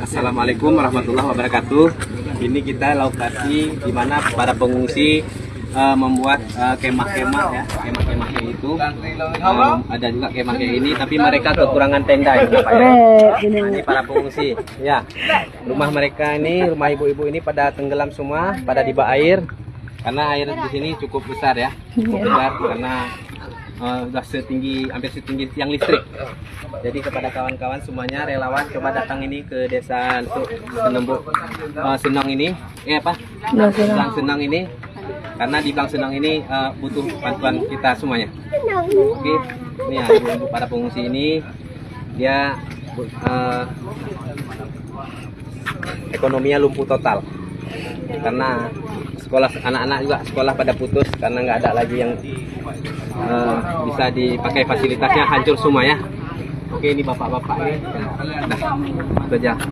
Assalamualaikum warahmatullahi wabarakatuh. Ini kita lokasi di mana para pengungsi membuat kemah-kemah ya, kemah-kemah itu. Ada juga kemah kayak ini, tapi mereka kekurangan tenda ya, Pak, ya. Ini para pengungsi ya. Rumah mereka ini, rumah ibu-ibu ini pada tenggelam semua, pada di bawah air. Karena air di sini cukup besar ya, cukup besar karena sudah hampir setinggi tiang listrik. Jadi kepada kawan-kawan semuanya relawan coba datang ini ke desa untuk menembuk Senong ini, Blang Senong ini, karena di Blang Senong ini butuh bantuan kita semuanya. Oke, ini ya ibu para pengungsi ini dia ekonominya lumpuh total karena sekolah anak-anak juga sekolah pada putus karena nggak ada lagi yang bisa dipakai fasilitasnya, hancur semua ya. Oke, ini bapak-bapak ini. Nah, itu aja.